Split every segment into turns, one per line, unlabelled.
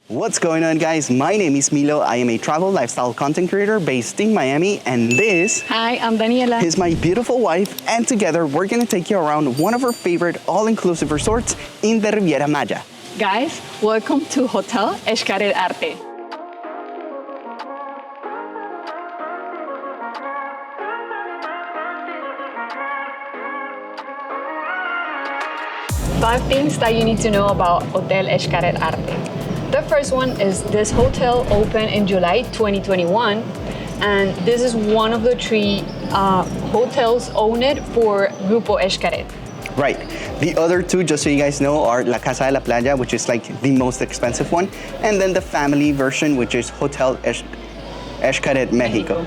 What's going on, guys? My name is Milo. I am a travel lifestyle content creator based in Miami, and this
Hi, I'm Daniela.
is my beautiful wife, and together we're gonna take you around one of our favorite all-inclusive resorts in the Riviera Maya.
Guys, welcome to Hotel Xcaret Arte. Five things that you need to know about Hotel Xcaret Arte. The first one is this hotel opened in July 2021, and this is one of the three hotels owned for Grupo Xcaret.
Right. The other two, just so you guys know, are La Casa de la Playa, which is like the most expensive one, and then the family version, which is Hotel Xcaret Mexico.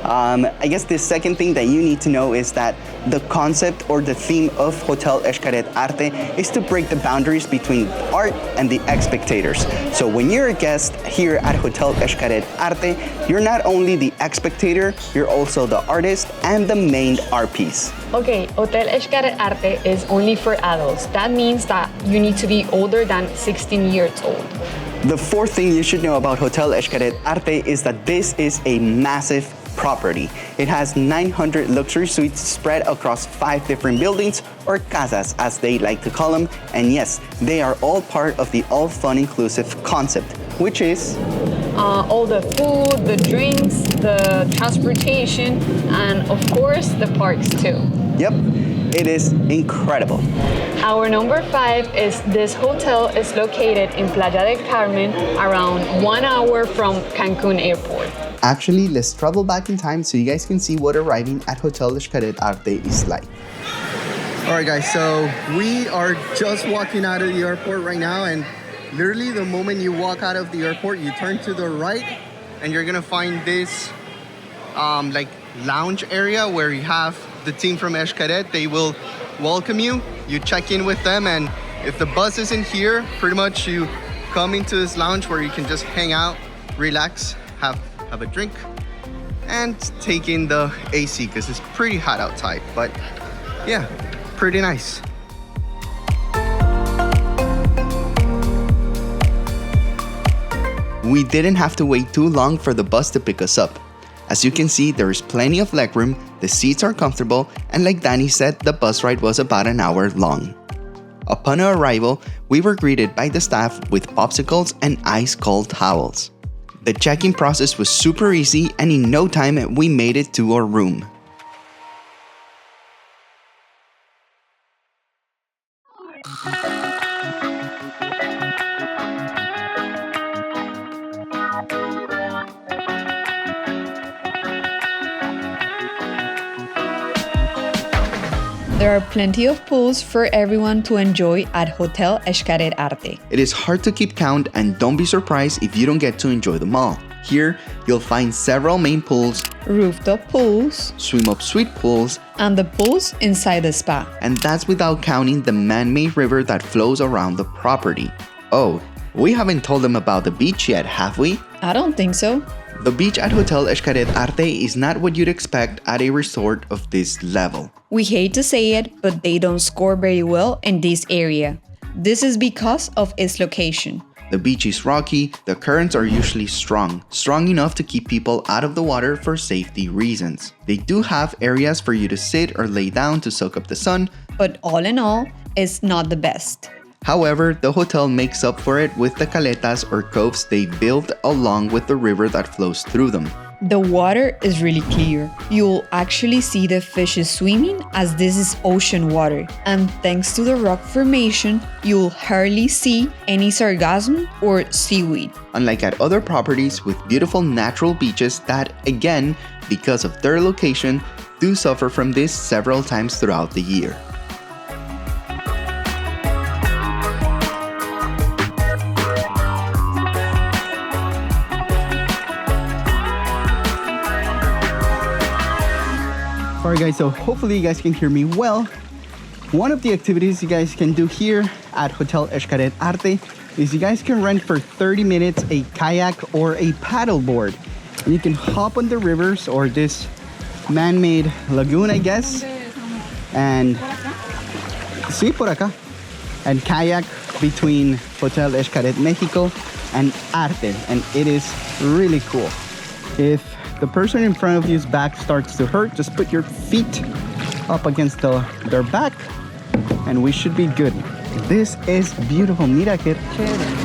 I guess the second thing that you need to know is that the concept or the theme of Hotel Xcaret Arte is to break the boundaries between art and the spectators. So when you're a guest here at Hotel Xcaret Arte, you're not only the spectator, you're also the artist and the main art piece.
Okay, Hotel Xcaret Arte is only for adults. That means that you need to be older than 16 years old.
The fourth thing you should know about Hotel Xcaret Arte is that this is a massive property. It has 900 luxury suites spread across 5 different buildings, or casas as they like to call them, and yes, they are all part of the all fun inclusive concept, which is
all the food, the drinks, the transportation, and of course the parks too.
Yep, it is incredible.
Our number 5 is this hotel is located in Playa del Carmen, around 1 hour from Cancun Airport.
Actually, let's travel back in time so you guys can see what arriving at Hotel Xcaret Arte is like.
Alright guys, so we are just walking out of the airport right now, and literally the moment you walk out of the airport, you turn to the right and you're gonna find this like lounge area where you have the team from Xcaret. They will welcome you, you check in with them, and if the bus isn't here, pretty much you come into this lounge where you can just hang out, relax, have a drink, and take in the AC because it's pretty hot outside, but yeah, pretty nice.
We didn't have to wait too long for the bus to pick us up. As you can see, there is plenty of legroom, the seats are comfortable, and like Danny said, the bus ride was about an hour long. Upon our arrival, we were greeted by the staff with popsicles and ice-cold towels. The check-in process was super easy, and in no time we made it to our room.
There are plenty of pools for everyone to enjoy at Hotel Xcaret Arte.
It is hard to keep count, and don't be surprised if you don't get to enjoy them all. Here, you'll find several main pools,
Rooftop pools,
swim-up suite pools,
and the pools inside the spa.
and that's without counting the man-made river that flows around the property. Oh, we haven't told them about the beach yet, have we?
I don't think so.
The beach at Hotel Xcaret Arte is not what you'd expect at a resort of this level.
We hate to say it, but they don't score very well in this area. This is because of its location.
The beach is rocky, the currents are usually strong enough to keep people out of the water for safety reasons. They do have areas for you to sit or lay down to soak up the sun,
But all in all, it's not the best.
however, the hotel makes up for it with the caletas or coves they built along with the river that flows through them.
The water is really clear. You'll actually see the fishes swimming as this is ocean water. And thanks to the rock formation, you'll hardly see any sargassum or seaweed.
Unlike at other properties with beautiful natural beaches that, again, because of their location, do suffer from this several times throughout the year. Alright guys, so hopefully you guys can hear me well. One of the activities you guys can do here at Hotel Xcaret Arte is you guys can rent for 30 minutes a kayak or a paddle board. And you can hop on the rivers or this man-made lagoon, I guess. And sí, por acá. And kayak between Hotel Xcaret Mexico and Arte, and it is really cool. If the person in front of you's back starts to hurt, just put your feet up against their back and we should be good. This is beautiful. Mira que chévere.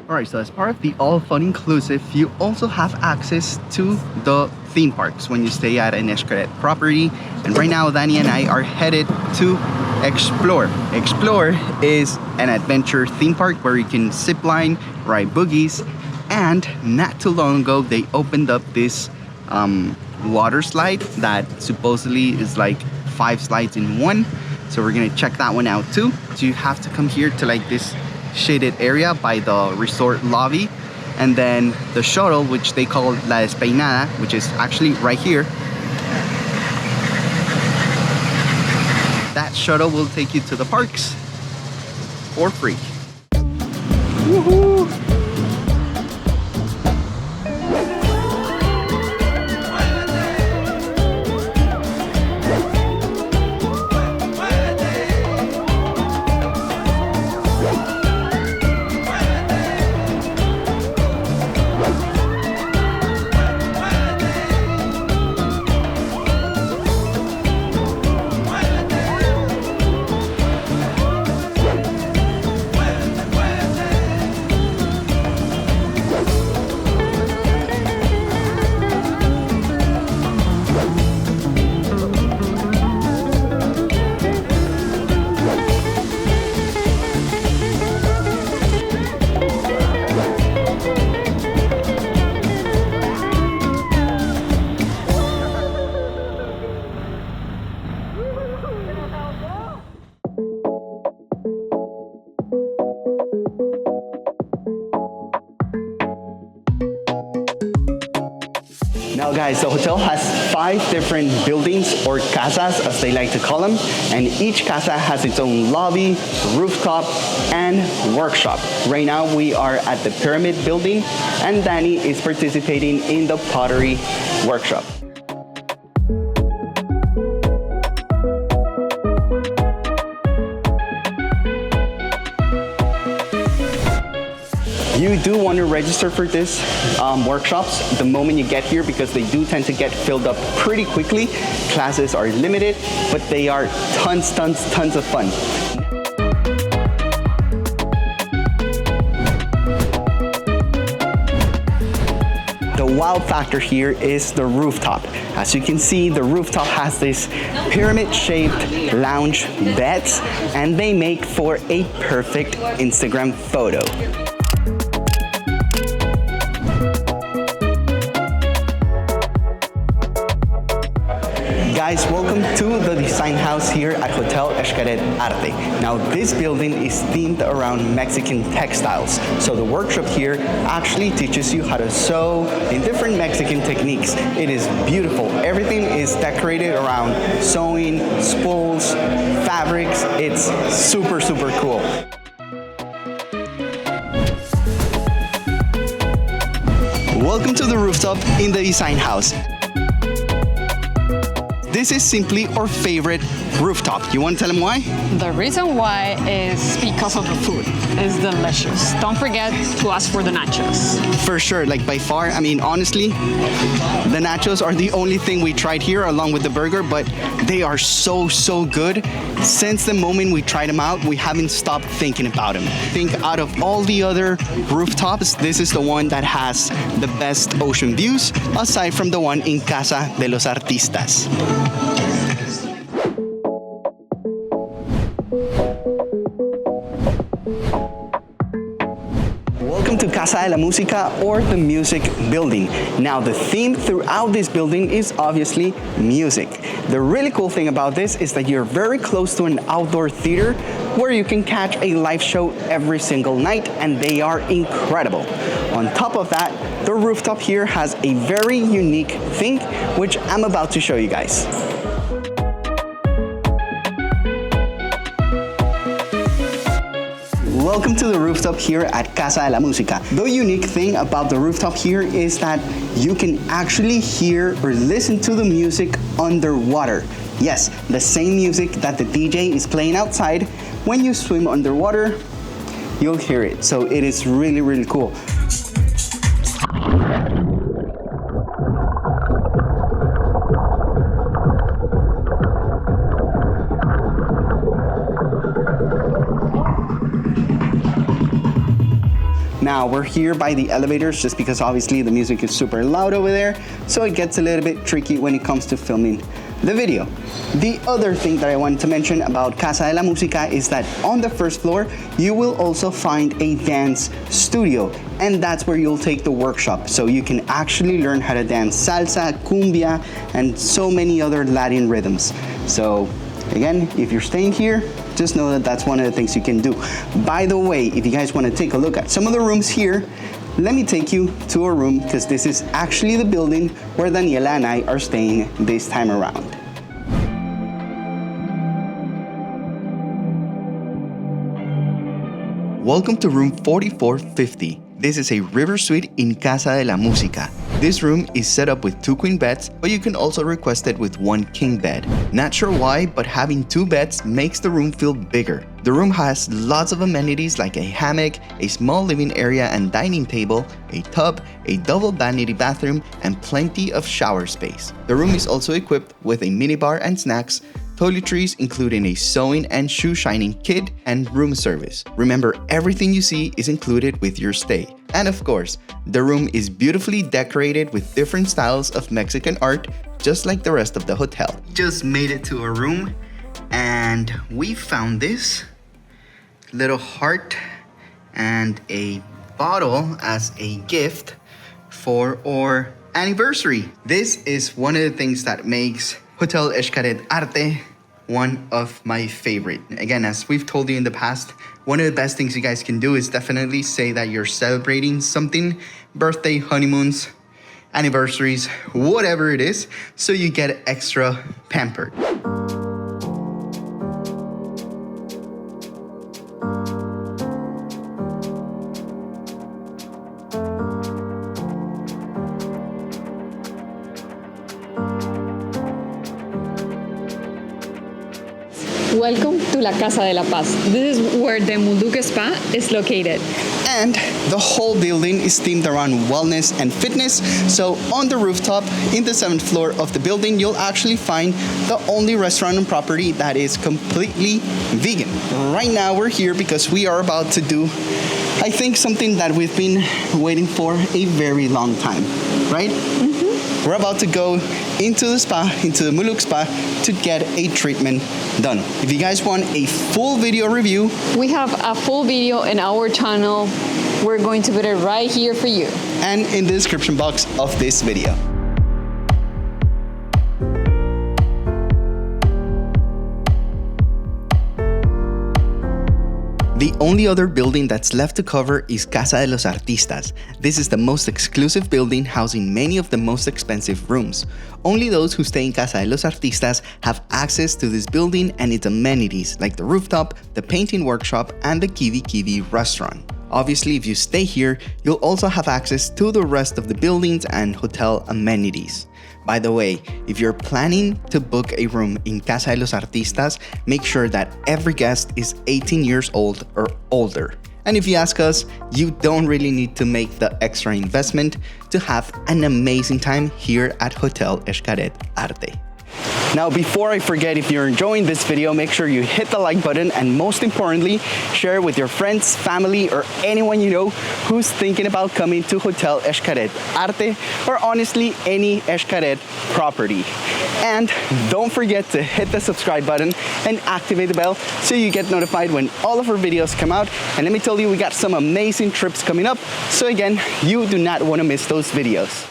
Alright, so as part of the all fun inclusive, you also have access to the theme parks when you stay at an Xcaret property. And right now, Danny and I are headed to Xplore. Xplore is an adventure theme park where you can zip line, ride boogies, and not too long ago, they opened up this water slide that supposedly is like 5 slides in one. So we're gonna check that one out too. So you have to come here to like this shaded area by the resort lobby, and then the shuttle, which they call La Despeinada, which is actually right here. That shuttle will take you to the parks for free. Woohoo! Now guys, the hotel has 5 different buildings, or casas as they like to call them, and each casa has its own lobby, rooftop, and workshop. Right now we are at the Pyramid building, and Danny is participating in the pottery workshop. You do want to register for this workshops the moment you get here, because they do tend to get filled up pretty quickly. Classes are limited, but they are tons of fun. The wow factor here is the rooftop. As you can see, the rooftop has this pyramid-shaped lounge beds, and they make for a perfect Instagram photo. Guys, welcome to the design house here at Hotel Xcaret Arte. Now, this building is themed around Mexican textiles. So the workshop here actually teaches you how to sew in different Mexican techniques. It is beautiful. Everything is decorated around sewing, spools, fabrics. It's super cool. Welcome to the rooftop in the design house. This is simply our favorite rooftop. You want to tell them why?
The reason why is because of the food. It's delicious. Don't forget to ask for the nachos.
For sure, like by far. I mean, honestly, the nachos are the only thing we tried here along with the burger, but they are so good. Since the moment we tried them out, we haven't stopped thinking about them. I think out of all the other rooftops, this is the one that has the best ocean views, aside from the one in Casa de los Artistas. Welcome to Casa de la Música, or the music building. Now, the theme throughout this building is obviously music. The really cool thing about this is that you're very close to an outdoor theater where you can catch a live show every single night, and they are incredible. On top of that, the rooftop here has a very unique thing, which I'm about to show you guys. Welcome to the rooftop here at Casa de la Música. The unique thing about the rooftop here is that you can actually hear or listen to the music underwater. Yes, the same music that the DJ is playing outside. When you swim underwater, you'll hear it. So it is really, really cool. Now we're here by the elevators just because obviously the music is super loud over there, so it gets a little bit tricky when it comes to filming the video. The other thing that I wanted to mention about Casa de la Música is that on the first floor, you will also find a dance studio, and that's where you'll take the workshop. So you can actually learn how to dance salsa, cumbia, and so many other Latin rhythms. So again, if you're staying here, just know that that's one of the things you can do. By the way, if you guys want to take a look at some of the rooms here, let me take you to a room because this is actually the building where Daniela and I are staying this time around. Welcome to room 4450. This is a river suite in Casa de la Música. This room is set up with 2 queen beds, but you can also request it with 1 king bed. Not sure why, but having 2 beds makes the room feel bigger. The room has lots of amenities like a hammock, a small living area and dining table, a tub, a double vanity bathroom, and plenty of shower space. The room is also equipped with a minibar and snacks, toiletries including a sewing and shoe shining kit, and room service. Remember, everything you see is included with your stay. And of course, the room is beautifully decorated with different styles of Mexican art, just like the rest of the hotel. Just made it to a room and we found this little heart and a bottle as a gift for our anniversary. This is one of the things that makes Hotel Xcaret Arte one of my favorite. Again, as we've told you in the past, one of the best things you guys can do is definitely say that you're celebrating something, birthday, honeymoons, anniversaries, whatever it is, so you get extra pampered.
Welcome to La Casa de la Paz. This is where the Munduque Spa is located.
And the whole building is themed around wellness and fitness. So on the rooftop, in the 7th floor of the building, you'll actually find the only restaurant on property that is completely vegan. Right now we're here because we are about to do, I think, something that we've been waiting for a very long time, right? We're about to go into the spa, into the Muluk Spa, to get a treatment done. If you guys want a full video review,
We have a full video in our channel. We're going to put it right here for you.
and in the description box of this video. The only other building that's left to cover is Casa de los Artistas. This is the most exclusive building housing many of the most expensive rooms. Only those who stay in Casa de los Artistas have access to this building and its amenities like the rooftop, the painting workshop, and the Kiwi Kiwi restaurant. Obviously, if you stay here, you'll also have access to the rest of the buildings and hotel amenities. By the way, if you're planning to book a room in Casa de los Artistas, make sure that every guest is 18 years old or older. And if you ask us, you don't really need to make the extra investment to have an amazing time here at Hotel Xcaret Arte. Now, before I forget, if you're enjoying this video, make sure you hit the like button and most importantly, share it with your friends, family, or anyone you know who's thinking about coming to Hotel Xcaret Arte, or honestly, any Xcaret property. And don't forget to hit the subscribe button and activate the bell so you get notified when all of our videos come out. And let me tell you, we got some amazing trips coming up. So again, you do not want to miss those videos.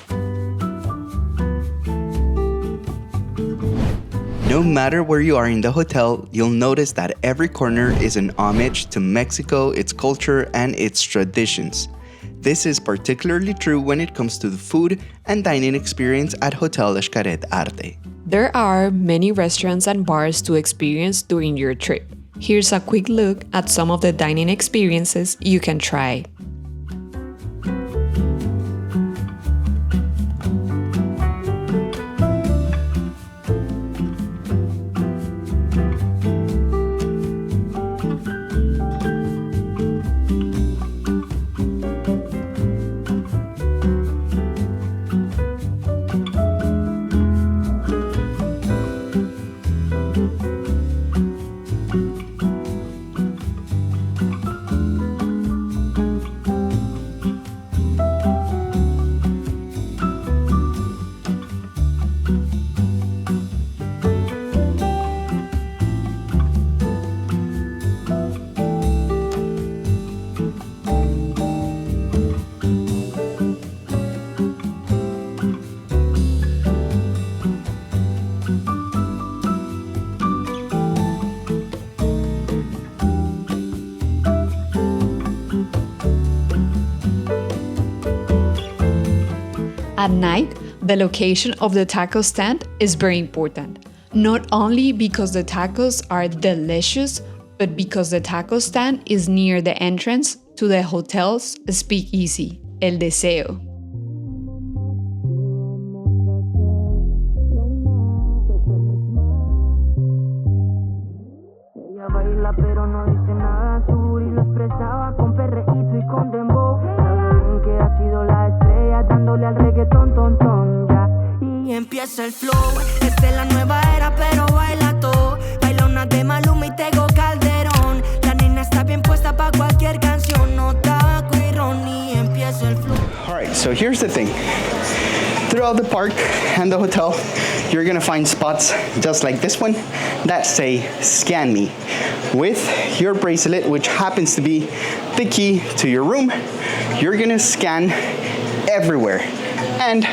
No matter where you are in the hotel, you'll notice that every corner is an homage to Mexico, its culture, and its traditions. This is particularly true when it comes to the food and dining experience at Hotel Xcaret Arte.
There are many restaurants and bars to experience during your trip. Here's a quick look at some of the dining experiences you can try. At night, the location of the taco stand is very important. Not only because the tacos are delicious, but because the taco stand is near the entrance to the hotel's Speakeasy, El Deseo.
Empieza el flow, esta es la nueva era, pero baila todo. Baila una de Maluma y Tego Calderón. La nena está bien puesta pa' cualquier canción. No tabaco y ron y empieza el flow.
Alright, so here's the thing. Throughout the park and the hotel, you're gonna find spots just like this one that say scan me. With your bracelet, which happens to be the key to your room, you're gonna scan everywhere. And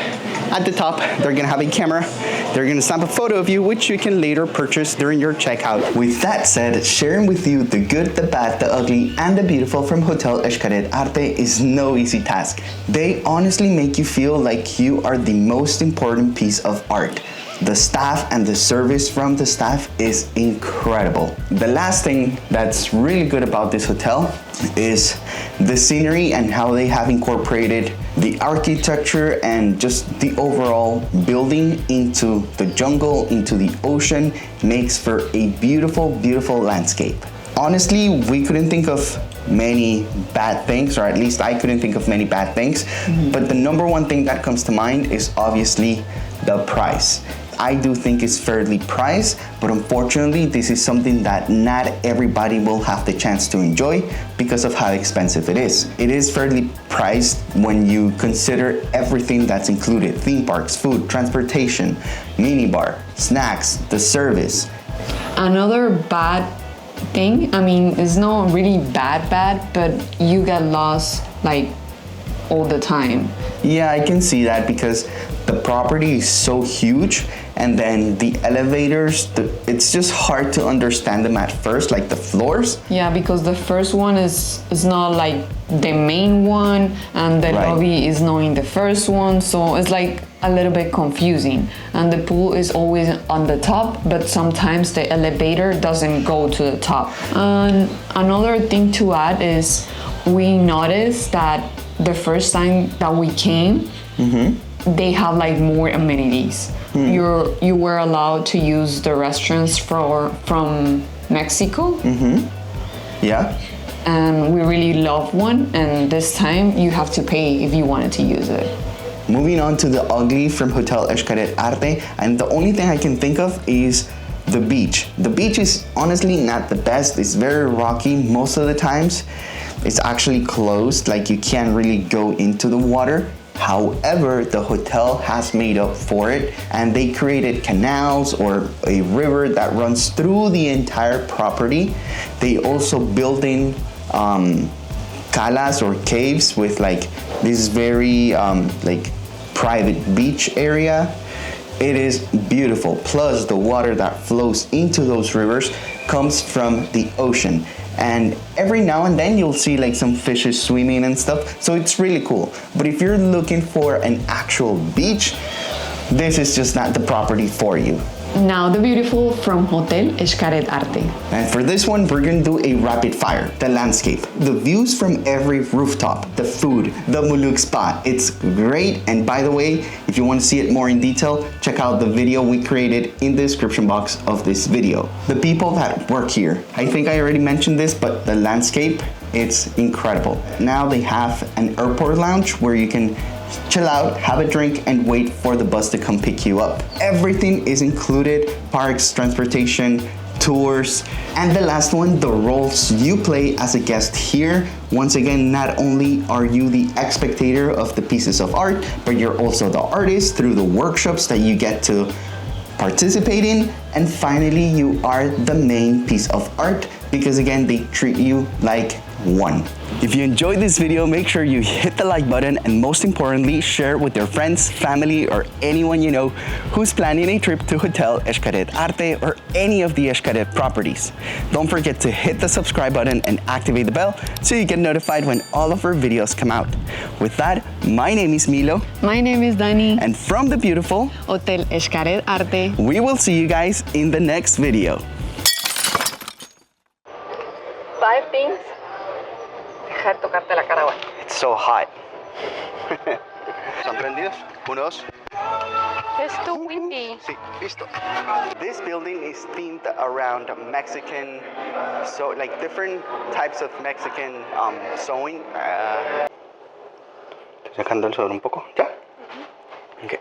at the top, they're gonna have a camera. They're gonna snap a photo of you, which you can later purchase during your checkout. With that said, sharing with you the good, the bad, the ugly, and the beautiful from Hotel Xcaret Arte is no easy task. They honestly make you feel like you are the most important piece of art. The staff and the service from the staff is incredible. The last thing that's really good about this hotel is the scenery and how they have incorporated the architecture and just the overall building into the jungle, into the ocean, makes for a beautiful, beautiful landscape. Honestly, we couldn't think of many bad things, or at least I couldn't think of many bad things, but the number one thing that comes to mind is obviously the price. I do think it's fairly priced, but unfortunately, this is something that not everybody will have the chance to enjoy because of how expensive it is. It is fairly priced when you consider everything that's included: theme parks, food, transportation, minibar, snacks, the service.
Another bad thing, I mean, it's not really bad, but you get lost like all the time.
Yeah, I can see that because the property is so huge, and then the elevators, it's just hard to understand them at first, like the floors.
Yeah, because the first one is not like the main one, and the
Right.
lobby is not in the first one, so it's like a little bit confusing. And the pool is always on the top, but sometimes the elevator doesn't go to the top. And another thing to add is we noticed that the first time that we came, they have like more amenities. You were allowed to use the restaurants from Mexico.
Yeah.
And we really love one, and this time you have to pay if you wanted to use it.
Moving on to the ugly from Hotel Xcaret Arte, and the only thing I can think of is the beach. The beach is honestly not the best. It's very rocky most of the times. It's actually closed, like you can't really go into the water. However, the hotel has made up for it, and they created canals or a river that runs through the entire property. They also built in calas or caves with like this very like private beach area. It is beautiful. Plus, the water that flows into those rivers comes from the ocean. And every now and then you'll see like some fishes swimming and stuff, so it's really cool. But if you're looking for an actual beach, this is just not the property for you.
Now the beautiful from Hotel Xcaret Arte.
And for this one, we're gonna do a rapid fire. The landscape, the views from every rooftop, the food, the Muluk spot. It's great. And by the way, if you want to see it more in detail, check out the video we created in the description box of this video. The people that work here, I think I already mentioned this, but the landscape, it's incredible. Now they have an airport lounge where you can chill out, have a drink, and wait for the bus to come pick you up. Everything is included: parks, transportation, tours, and the last one, the roles you play as a guest here. Once again, not only are you the spectator of the pieces of art, but you're also the artist through the workshops that you get to participate in. And finally, you are the main piece of art because again, they treat you like one. If you enjoyed this video, make sure you hit the like button and most importantly, share it with your friends, family, or anyone you know who's planning a trip to Hotel Xcaret Arte or any of the Xcaret properties. Don't forget to hit the subscribe button and activate the bell so you get notified when all of our videos come out. With that, my name is Milo.
My name is Dani.
And from the beautiful
Hotel Xcaret Arte.
we will see you guys in the next video.
5 things. Dejar tocarte la cara, bueno.
It's so hot. ¿Están prendidos? 1, 2.
It's too windy.
Sí, listo. This building is themed around Mexican, so like different types of Mexican sewing. Sacando el sudor un poco. ¿Ya? Okay.